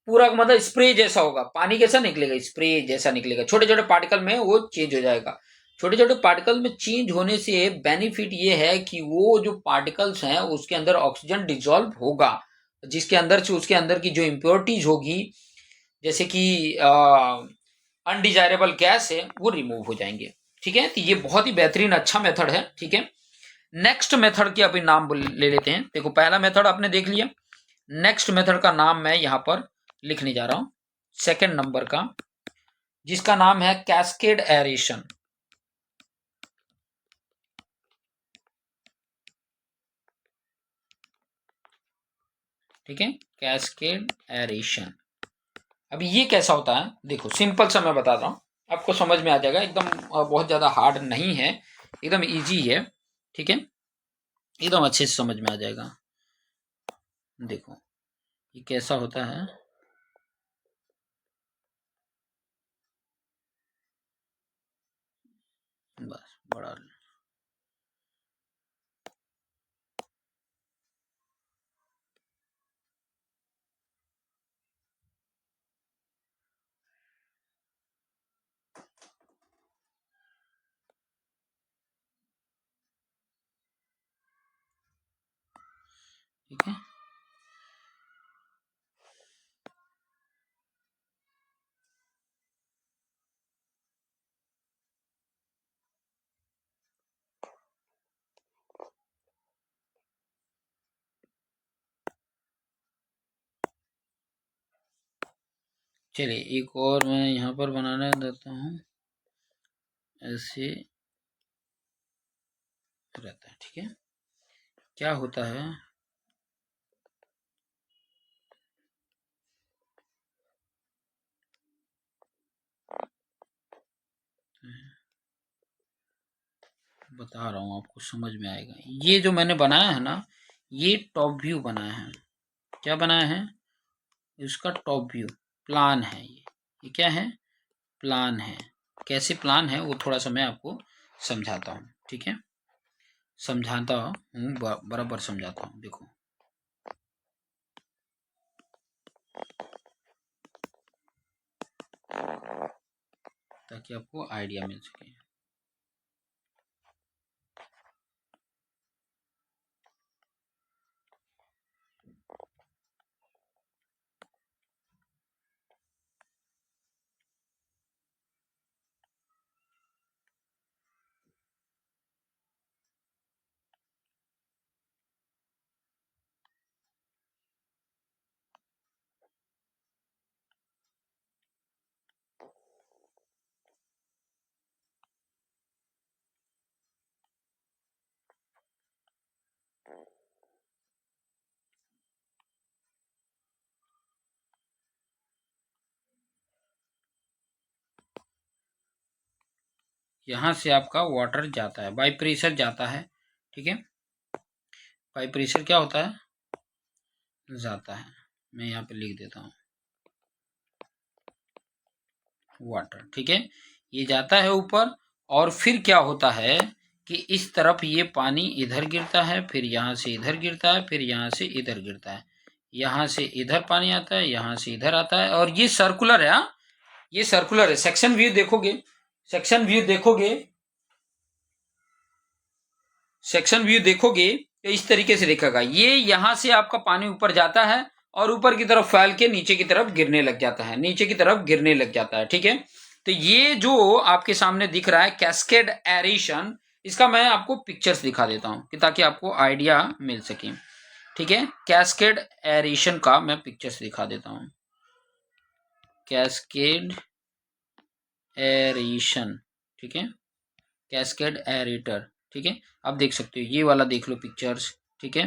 पूरा मतलब स्प्रे जैसा होगा, पानी कैसा निकलेगा, स्प्रे जैसा निकलेगा, छोटे छोटे पार्टिकल में वो चेंज हो जाएगा। छोटे छोटे पार्टिकल में चेंज होने से बेनिफिट ये है कि वो जो पार्टिकल्स हैं उसके अंदर ऑक्सीजन डिजॉल्व होगा, जिसके अंदर से उसके अंदर की जो इम्प्योरिटीज होगी, जैसे कि अनडिजायरेबल गैस है, वो रिमूव हो जाएंगे, ठीक है। तो ये बहुत ही बेहतरीन अच्छा मेथड है, ठीक है। नेक्स्ट मेथड के अभी नाम ले लेते हैं। देखो पहला मेथड आपने देख लिया, नेक्स्ट मेथड का नाम मैं यहां पर लिखने जा रहा हूं, सेकेंड नंबर का, जिसका नाम है कैस्केड एरेशन, ठीक है, कैस्केड एरेशन। अभी ये कैसा होता है, देखो सिंपल सा मैं बताता हूँ, आपको समझ में आ जाएगा, एकदम बहुत ज्यादा हार्ड नहीं है, एकदम इजी है, ठीक है, एकदम अच्छे से समझ में आ जाएगा। देखो ये कैसा होता है, बड़ा ठीक है। चलिए एक और मैं यहाँ पर बनाने देता हूँ, ऐसे रहता है। ठीक है, क्या होता है, बता रहा हूँ आपको, समझ में आएगा। ये जो मैंने बनाया है ना, ये टॉप व्यू बनाया है। क्या बनाया है, इसका टॉप व्यू प्लान है। ये क्या है, प्लान है। कैसे प्लान है वो थोड़ा सा मैं आपको समझाता हूँ। ठीक है, समझाता हूँ, बराबर समझाता हूँ। देखो, ताकि आपको आइडिया मिल सके। यहाँ से आपका वाटर जाता है, बाई प्रेशर जाता है। ठीक है, बाई प्रेशर क्या होता है, जाता है। मैं यहाँ पे लिख देता हूँ वाटर। ठीक है, ये जाता है ऊपर, और फिर क्या होता है कि इस तरफ ये पानी इधर गिरता है, फिर यहाँ से इधर गिरता है, फिर यहाँ से इधर गिरता है, यहाँ से इधर पानी आता है, यहाँ से इधर आता है, और ये सर्कुलर है। हाँ, ये सर्कुलर है। सेक्शन व्यू देखोगे, सेक्शन व्यू देखोगे, सेक्शन व्यू देखोगे तो इस तरीके से दिखेगा। ये यहां से आपका पानी ऊपर जाता है और ऊपर की तरफ फैल के नीचे की तरफ गिरने लग जाता है, नीचे की तरफ गिरने लग जाता है। ठीक है, तो ये जो आपके सामने दिख रहा है कैस्केड एरेशन, इसका मैं आपको पिक्चर्स दिखा देता हूं कि ताकि आपको आइडिया मिल सके। ठीक है, कैस्केड एरेशन का मैं पिक्चर्स दिखा देता हूं। कैस्केड एरेशन, ठीक है, कैस्केड एरेटर। ठीक है, आप देख सकते हो, ये वाला देख लो पिक्चर्स। ठीक है,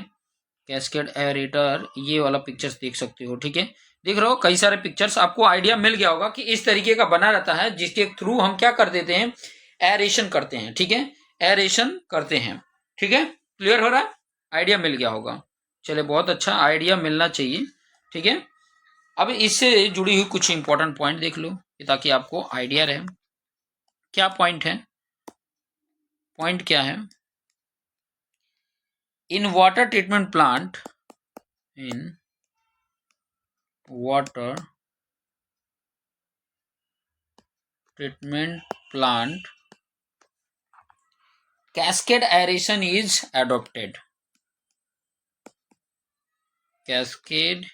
कैस्केड एरेटर, ये वाला पिक्चर्स देख सकते हो। ठीक है, देख रहे हो, कई सारे पिक्चर्स, आपको आइडिया मिल गया होगा कि इस तरीके का बना रहता है, जिसके थ्रू हम क्या कर देते हैं, एरेशन करते हैं। ठीक है, एरेशन करते हैं। ठीक है, क्लियर हो रहा है, आइडिया मिल गया होगा। चले, बहुत अच्छा, आइडिया मिलना चाहिए। ठीक है, अब इससे जुड़ी हुई कुछ इंपॉर्टेंट पॉइंट देख लो ताकि आपको आइडिया रहे। क्या पॉइंट है, पॉइंट क्या है, in water treatment plant, in water treatment plant, cascade aeration is adopted। cascade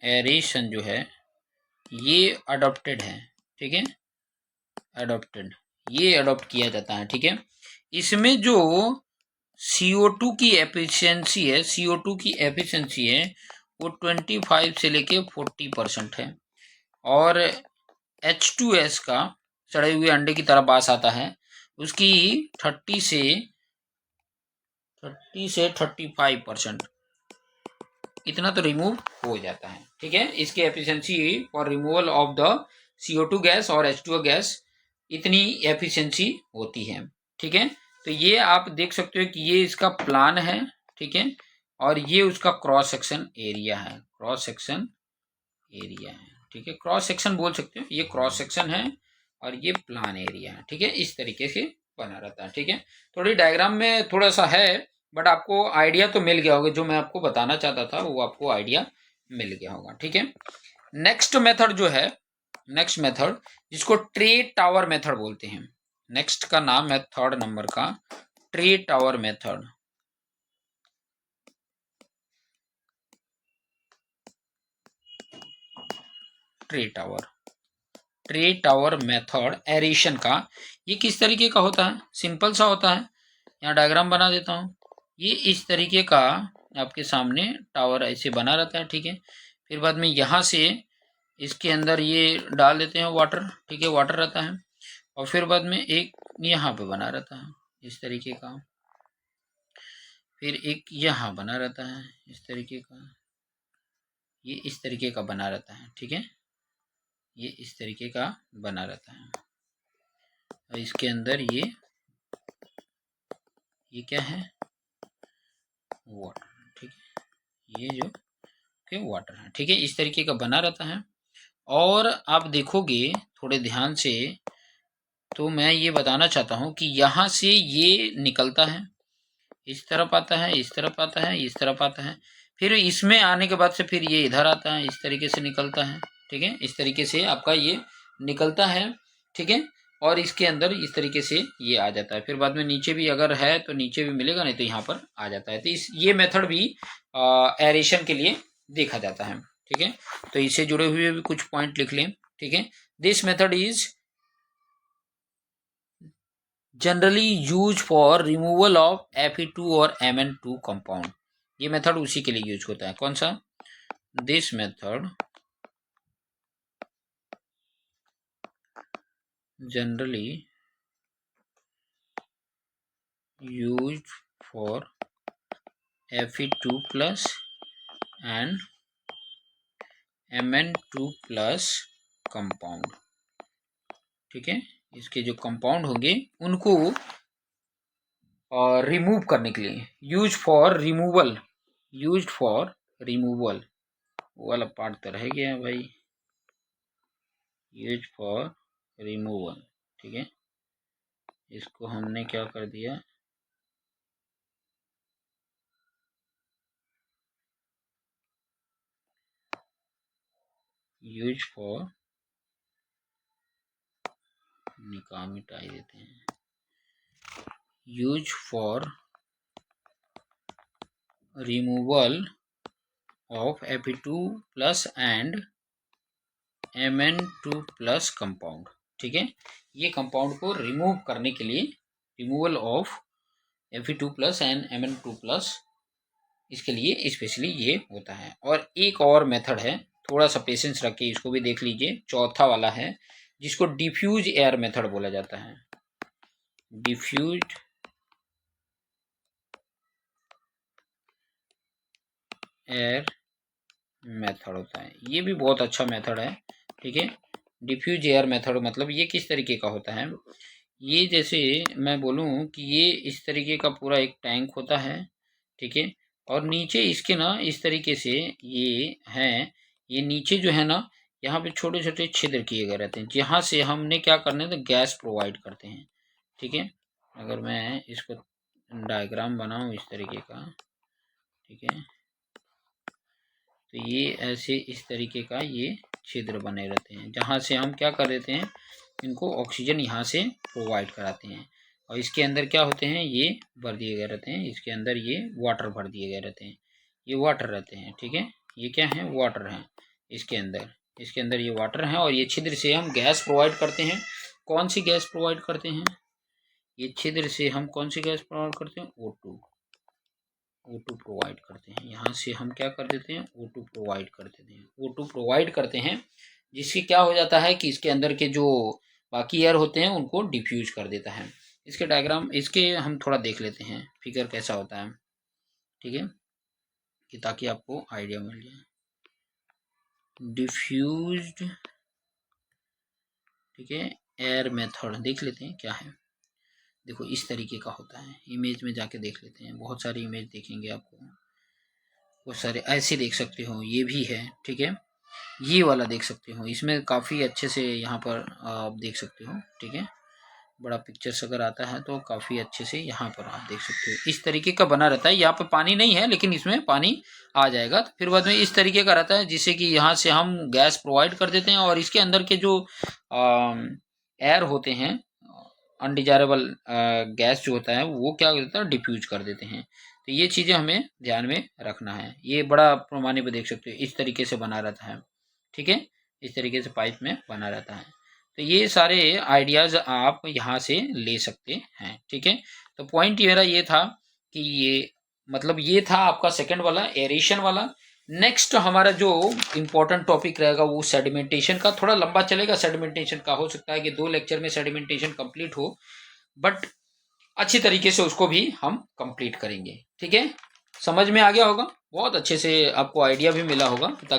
aeration जो है ये अडॉप्टेड है। ठीक है, अडॉप्टेड, ये अडॉप्ट किया जाता है। ठीक है, इसमें जो CO2 की एफिशिएंसी है, CO2 की एफिशिएंसी है वो 25 से लेके 40% है, और H2S का, सड़े हुए अंडे की तरह बास आता है, उसकी 30 से 35% इतना तो रिमूव हो जाता है। ठीक है, इसकी efficiency for removal of the CO2 gas और H2O गैस, इतनी एफिशिएंसी होती है। ठीक है, तो ये आप देख सकते हो कि ये इसका प्लान है। ठीक है, और ये उसका क्रॉस सेक्शन एरिया है, क्रॉस सेक्शन एरिया है। ठीक है, क्रॉस सेक्शन बोल सकते हो, ये क्रॉस सेक्शन है, और ये प्लान एरिया है, ठीक है। इस तरीके से बना रहता है, ठीक है। थोड़ी डायग्राम में थोड़ा सा है, बट आपको आइडिया तो मिल गया होगा, जो मैं आपको बताना चाहता था वो आपको आइडिया मिल गया होगा, ठीक है। नेक्स्ट मेथड जो है, नेक्स्ट मेथड जिसको ट्री टावर मेथड बोलते हैं, नेक्स्ट का नाम है 3rd नंबर का tree tower method. Tree tower method aeration का, ये किस तरीके का होता है, सिंपल सा होता है। यहाँ डायग्राम बना देता हूँ। ये इस तरीके का आपके सामने टावर ऐसे बना रहता है, ठीक है। फिर बाद में यहाँ से इसके अंदर ये डाल देते हैं वाटर, ठीक है, वाटर रहता है। और फिर बाद में एक यहाँ पे बना रहता है इस तरीके का, फिर एक यहाँ बना रहता है इस तरीके का, ये इस तरीके का बना रहता है, ठीक है। ये इस तरीके का बना रहता है और इसके अंदर ये क्या है, वाटर, ठीक है। ये जो के वाटर है, ठीक है, इस तरीके का बना रहता है। और आप देखोगे थोड़े ध्यान से, तो मैं ये बताना चाहता हूँ कि यहाँ से ये निकलता है, इस तरफ आता है, इस तरफ आता है, इस तरफ आता है, फिर इसमें आने के बाद से फिर ये इधर आता है, इस तरीके से निकलता है, ठीक है। इस तरीके से आपका ये निकलता है, ठीक है। और इसके अंदर इस तरीके से ये आ जाता है। फिर बाद में नीचे भी अगर है तो नीचे भी मिलेगा, नहीं तो यहाँ पर आ जाता है। तो ये मेथड भी एरेशन के लिए देखा जाता है, ठीक है। तो इससे जुड़े हुए भी कुछ पॉइंट लिख लें, ठीक है। This method is generally use for removal of Fe2 और Mn2 कंपाउंड। ये मेथड उसी के लिए यूज होता है, कौन सा, this method generally use for Fe2 plus and Mn2 plus compound, ठीक है। इसके जो कंपाउंड होंगे उनको रिमूव करने के लिए, use for removal, use for removal, वो वाला पार्ट तो रह गया भाई, यूज फॉर रिमूवल, ठीक है। इसको हमने क्या कर दिया, यूज फॉर, निकाह मिटाई देते हैं, use for removal of Fe2 plus and Mn2 plus compound, ठीक है। ये कंपाउंड को रिमूव करने के लिए, removal of Fe2 plus and Mn2 plus, इसके लिए स्पेशली ये होता है। और एक और मेथड है, थोड़ा सा पेशेंस रख के इसको भी देख लीजिए, चौथा वाला है जिसको डिफ्यूज एयर मेथड बोला जाता है। डिफ्यूज एयर मेथड होता है, ये भी बहुत अच्छा मेथड है, ठीक है। डिफ्यूज एयर मेथड मतलब ये किस तरीके का होता है, ये जैसे मैं बोलूँ कि ये इस तरीके का पूरा एक टैंक होता है, ठीक है। और नीचे इसके ना इस तरीके से ये हैं, ये नीचे जो है ना, यहाँ पे छोटे छोटे छिद्र किए गए रहते हैं, जहाँ से हमने क्या करना है, तो गैस प्रोवाइड करते हैं, ठीक है। अगर मैं इसको डायग्राम बनाऊँ इस तरीके का, ठीक है, तो ये ऐसे इस तरीके का ये छिद्र बने रहते हैं, जहाँ से हम क्या कर देते हैं, इनको ऑक्सीजन यहाँ से प्रोवाइड कराते हैं। और इसके अंदर क्या होते हैं, ये भर दिए गए रहते हैं, इसके अंदर ये वाटर भर दिए गए रहते हैं, ये वाटर रहते हैं, ठीक है। ये क्या है, वाटर है इसके अंदर, इसके अंदर ये वाटर है। और ये छिद्र से हम गैस प्रोवाइड करते हैं। कौन सी गैस प्रोवाइड करते हैं, ये छिद्र से हम कौन सी गैस प्रोवाइड करते हैं, O2 प्रोवाइड करते हैं। यहाँ से हम क्या कर देते हैं, O2 प्रोवाइड कर देते हैं, O2 प्रोवाइड करते हैं, जिससे क्या हो जाता है कि इसके अंदर के जो बाकी एयर होते हैं उनको डिफ्यूज कर देता है। इसके डायग्राम, इसके हम थोड़ा देख लेते हैं फिगर कैसा होता है, ठीक है, कि ताकि आपको आइडिया मिल जाए। डिफ्यूज्ड, ठीक है, एयर मेथड देख लेते हैं क्या है। देखो इस तरीके का होता है, इमेज में जाके देख लेते हैं, बहुत सारी इमेज देखेंगे आपको, बहुत सारे ऐसे देख सकते हो, ये भी है, ठीक है। ये वाला देख सकते हो, इसमें काफ़ी अच्छे से यहाँ पर आप देख सकते हो। ठीक है, बड़ा पिक्चर्स अगर आता है तो काफ़ी अच्छे से यहाँ पर आप देख सकते हो इस तरीके का बना रहता है। यहाँ पर पानी नहीं है लेकिन इसमें पानी आ जाएगा। तो फिर बाद में इस तरीके का रहता है जिससे कि यहाँ से हम गैस प्रोवाइड कर देते हैं और इसके अंदर के जो एयर होते हैं, अनडिजायरेबल गैस जो होता है वो क्या करता है, डिफ्यूज कर देते हैं। तो ये चीज़ें हमें ध्यान में रखना है। ये बड़ा पैमाने पे देख सकते हो इस तरीके से बना रहता है। ठीक है, इस तरीके से पाइप में बना रहता है। तो ये सारे आइडियाज़ आप यहाँ से ले सकते हैं। ठीक है, तो पॉइंट मेरा ये था कि ये मतलब ये था आपका सेकंड वाला एरेशन वाला। नेक्स्ट हमारा जो इम्पोर्टेंट टॉपिक रहेगा वो सेडिमेंटेशन का, थोड़ा लंबा चलेगा सेडिमेंटेशन का, हो सकता है कि 2 लेक्चर में सेडिमेंटेशन कंप्लीट हो, बट अच्छी तरीके से उसको भी हम कंप्लीट करेंगे। ठीक है, समझ में आ गया होगा, बहुत अच्छे से आपको आइडिया भी मिला होगा ताकि